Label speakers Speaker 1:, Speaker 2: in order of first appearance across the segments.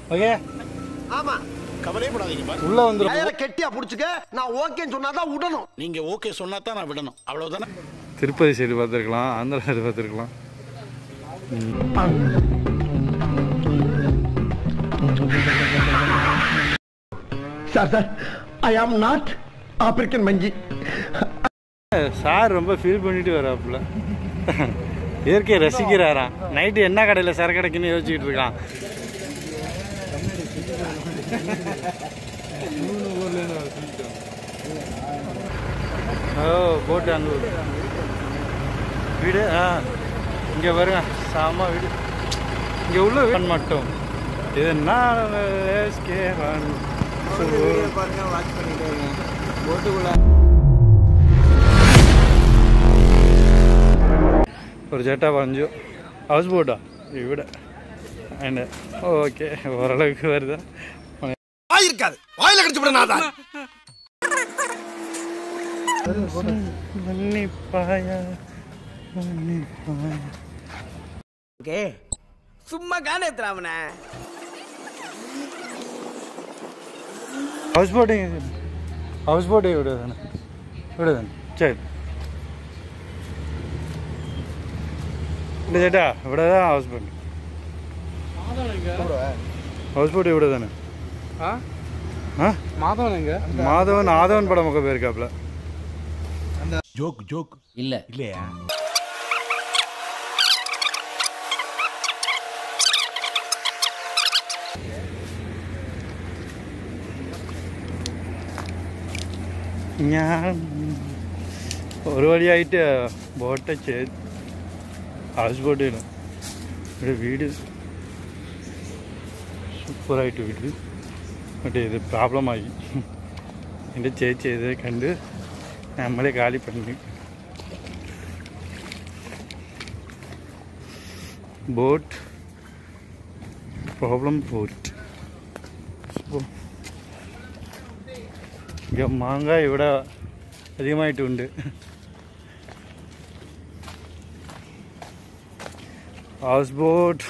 Speaker 1: Okay
Speaker 2: ஆமா கவலையே படாதீங்க
Speaker 1: உள்ள வந்துரும்
Speaker 2: டயரை கெட்டியா புடிச்சுக்க நான் ஓகேன்னு சொன்னா தான் விடணும் நீங்க ஓகே சொன்னா தான் நான் விடணும் அவ்வளவுதானே
Speaker 1: திருப்பதி சைடு பார்த்துருக்கலாம் ஆந்திரா சைடு பார்த்துருக்கலாம்
Speaker 2: sir sir I am not African Manjhi
Speaker 1: sir ரொம்ப ஃபீல் பண்ணிட்டு வராப்புல இயற்கையை ரசிக்கிறாராம் நைட்டு என்ன கடையில் சரக்கு கிடைக்குன்னு யோசிச்சுக்கிட்டு இருக்கான் ஓ போட்டு அங்கே வீடு இங்கே வருங்க சாமா வீடு இங்கே உள்ள வீடு மட்டும் இது ஒரு ஜெட்டா பஞ்சு ஹவுஸ் போட்டா வீடு அண்ட் ஓகே ஓரளவுக்கு வருதா
Speaker 2: இருக்காது வாயில கடிச்சு விட நான் தான்
Speaker 3: ஓகே சும்மா காணே ஏத்துறாமனே
Speaker 1: ஹவுஸ் போட்டே விடுதானே சரி இல்லை சேட்டா இവിടെதான் ஹவுஸ் போட்டு இവിടെதானே மாதவன் ஆதவன் படம் பக்கம் போயிருக்காப்ல
Speaker 4: ஜோக் இல்லையா
Speaker 1: ഞാൻ ഒരു വഴിയായിട്ട് ബോട്ട് ഹൗസ് ബോട്ട് ചെയ്യണം ഇവിടെ വീട് സൂപ്പറായിട്ട് വീട് മറ്റേ ഇത് പ്രോബ്ലമായി എൻ്റെ ചേച്ചി ഇത് കണ്ട് നമ്മളെ കാലി പണി ബോട്ട് പ്രോബ്ലം ബോട്ട് മാങ്ങ ഇവിടെ അധികമായിട്ടുണ്ട് ഹൗസ് ബോട്ട്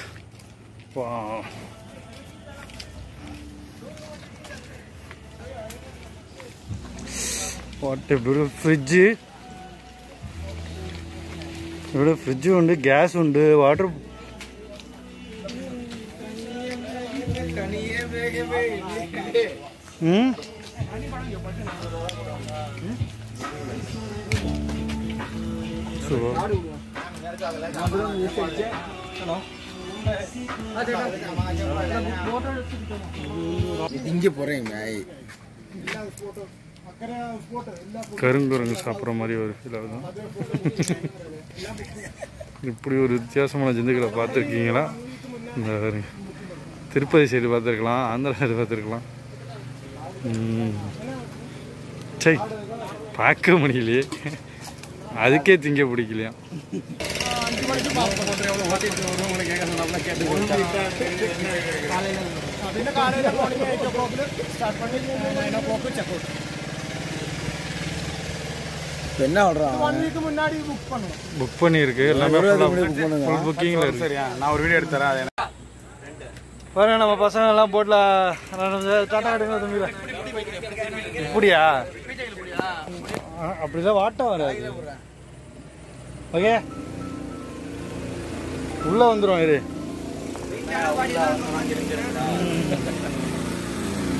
Speaker 1: ഇവിടെ ഫ്രിഡ്ജും ഉണ്ട് ഗ്യാസ് ഉണ്ട് വാട്ടർ
Speaker 3: இங்க போறேங்க
Speaker 1: கருங்குரங்கு சாப்பிட்ற மாதிரி ஒரு ஃபீல் ஆகுது இப்படி ஒரு வித்தியாசமான ஜந்துக்களை பார்த்துருக்கீங்களா இந்த திருப்பதி சைடு பார்த்துருக்கலாம் ஆந்திரா சைடு பார்த்துருக்கலாம் சரி பார்க்க முடியலையே அதுக்கே திங்க பிடிக்கலையா
Speaker 3: என்ன
Speaker 1: புக் பண்ணியிருக்கு எல்லாமே ஃபுல் புக்கிங்கில் இருக்கு. சரியா நான் ஒரு வீடியோ எடுத்துறேன் பாருங்க நம்ம பசங்க எல்லாம் போட்டில் டாட்டா கட்டுங்க தம்பியில் இப்படியா அப்படிதான் வாட்டம் வராது ஓகே உள்ள வந்துடும் இது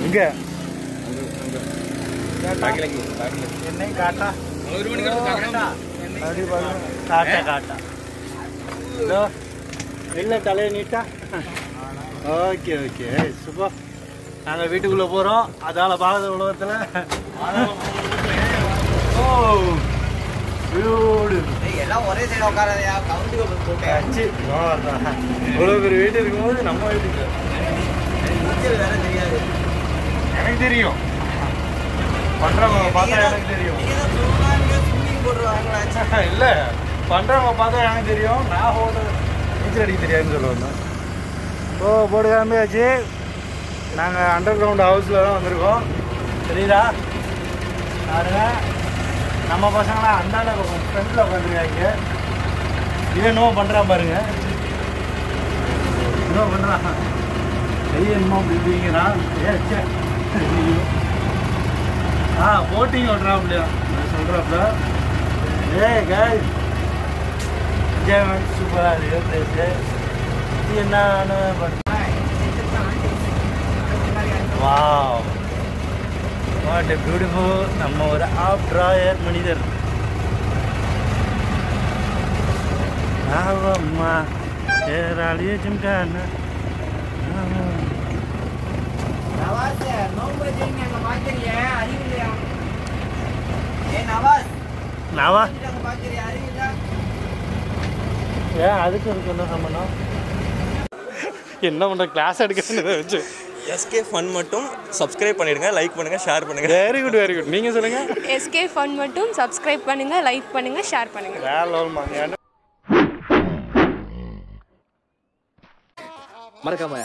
Speaker 1: எங்க என்னை காட்டா காட்டா காட்டா இதோ இல்லை தலையை நீட்டா ஓகே ஓகே சூப்பர் நாங்கள் வீட்டுக்குள்ளே போகிறோம் அதால் பார்க்குற உலகத்தில் ஓ
Speaker 3: ஒரே சைடு உட்காராதையா
Speaker 1: இவ்வளோ பேர் வீட்டு இருக்கும்போது நம்ம வீட்டுக்கு
Speaker 3: வேற தெரியாது
Speaker 1: எனக்கு தெரியும் பண்ணுறவங்க பார்த்தா எனக்கு தெரியும் இல்லை பண்ணுறவங்க பார்த்தா எனக்கு தெரியும் நான் நீச்சல் அடிக்க தெரியாதுன்னு சொல்ல வந்தேன் ஓ போட்டு கிளம்பியாச்சு நாங்கள் அண்டர் கிரவுண்ட் ஹவுஸில் தான் வந்திருக்கோம் தெரியுதா பாருங்க நம்ம பசங்களாம் அந்தாண்ட ஃப்ரெண்டில் உட்காந்துருக்காங்க இவன் இன்னும் பண்ணுறான் பாருங்க இன்னும் பண்ணுறான் என்னமோ பிடிப்பீங்கன்னா போட்டிங் ஓட்டுறாப்லையா சொல்கிறாப்புல காய் என்ஜாய்மெண்ட் சூப்பராக இருக்குது பிளேஸு இது என்னன்னு வாவ் வாட் எ பியூட்டிஃபுல் நம்ம ஒரு ஆப்ராயர் மனிதர் ஆவம்மா ஏராளியே ஜிம்கான நவா ஏன் அதுக்கு இருக்கு என்ன சம்பந்தம் என்ன பண்ணுற கிளாஸ் எடுக்கிறத வச்சு
Speaker 4: எஸ்கே ஃபன் மட்டும் சப்ஸ்கிரைப் பண்ணிடுங்க, லைக் பண்ணுங்க, ஷேர் பண்ணுங்க.
Speaker 1: Very good very good. நீங்கள் சொல்லுங்க.
Speaker 5: எஸ்கே ஃபன் மட்டும் சப்ஸ்கிரைப் பண்ணுங்க, லைக் பண்ணுங்க, ஷேர் பண்ணுங்க.
Speaker 1: வேற லெவல்
Speaker 3: மறக்காம